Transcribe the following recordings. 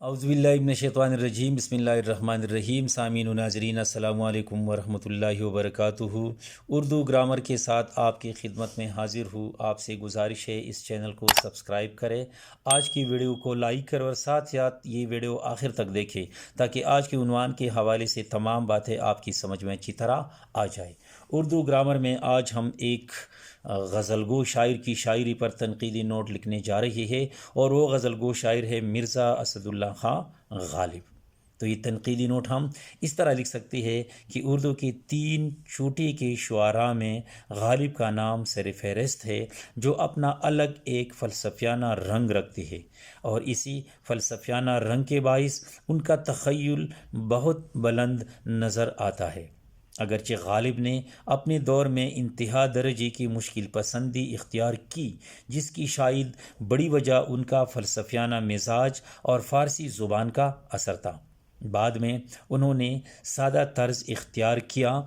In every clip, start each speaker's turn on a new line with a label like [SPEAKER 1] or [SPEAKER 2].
[SPEAKER 1] اعوذ باللہ من الشیطان الرجیم، بسم اللہ الرحمن الرحیم۔ سامعین و ناظرین، السلام علیکم ورحمۃ اللہ وبرکاتہ۔ اردو گرامر کے ساتھ آپ کی خدمت میں حاضر ہوں۔ آپ سے گزارش ہے اس چینل کو سبسکرائب کریں، آج کی ویڈیو کو لائک کریں اور ساتھ ساتھ یہ ویڈیو آخر تک دیکھیں تاکہ آج کے عنوان کے حوالے سے تمام باتیں آپ کی سمجھ میں اچھی طرح آ جائے۔ اردو گرامر میں آج ہم ایک غزل گو شاعر کی شاعری پر تنقیدی نوٹ لکھنے جا رہے ہیں، اور وہ غزل گو شاعر ہے مرزا اسد اللہ خان غالب۔ تو یہ تنقیدی نوٹ ہم اس طرح لکھ سکتے ہیں کہ اردو کے 3 چوٹی کے شعراء میں غالب کا نام سر فہرست ہے، جو اپنا الگ ایک فلسفیانہ رنگ رکھتے ہیں، اور اسی فلسفیانہ رنگ کے باعث ان کا تخیل بہت بلند نظر آتا ہے۔ اگرچہ غالب نے اپنے دور میں انتہا درجے کی مشکل پسندی اختیار کی، جس کی شاید بڑی وجہ ان کا فلسفیانہ مزاج اور فارسی زبان کا اثر تھا۔ بعد میں انہوں نے سادہ طرز اختیار کیا،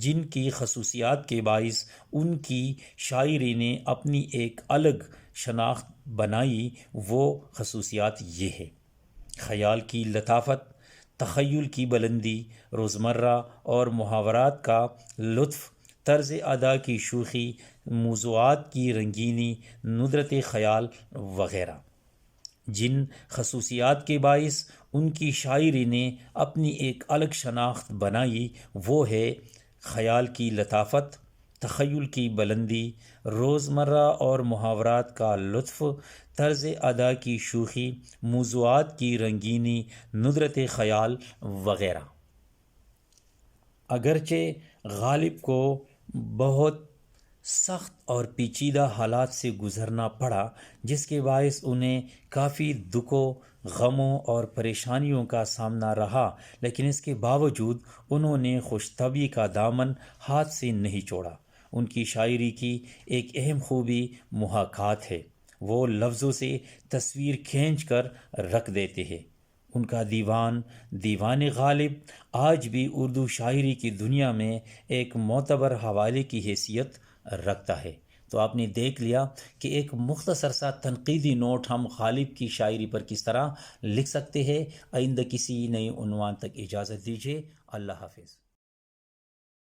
[SPEAKER 1] جن کی خصوصیات کے باعث ان کی شاعری نے اپنی ایک الگ شناخت بنائی۔ وہ خصوصیات یہ ہے: خیال کی لطافت، تخیل کی بلندی، روزمرہ اور محاورات کا لطف، طرز ادا کی شوخی، موضوعات کی رنگینی، ندرت خیال وغیرہ۔ جن خصوصیات کے باعث ان کی شاعری نے اپنی ایک الگ شناخت بنائی، وہ ہے خیال کی لطافت، تخیل کی بلندی، روزمرہ اور محاورات کا لطف، طرز ادا کی شوخی، موضوعات کی رنگینی، ندرت خیال وغیرہ۔ اگرچہ غالب کو بہت سخت اور پیچیدہ حالات سے گزرنا پڑا، جس کے باعث انہیں کافی دکھوں، غموں اور پریشانیوں کا سامنا رہا، لیکن اس کے باوجود انہوں نے خوش طبعی کا دامن ہاتھ سے نہیں چھوڑا۔ ان کی شاعری کی ایک اہم خوبی محاکات ہے۔ وہ لفظوں سے تصویر کھینچ کر رکھ دیتے ہیں۔ ان کا دیوان غالب آج بھی اردو شاعری کی دنیا میں ایک معتبر حوالے کی حیثیت رکھتا ہے۔ تو آپ نے دیکھ لیا کہ ایک مختصر سا تنقیدی نوٹ ہم غالب کی شاعری پر کس طرح لکھ سکتے ہیں۔ آئندہ کسی نئے عنوان تک اجازت دیجیے۔ اللہ حافظ۔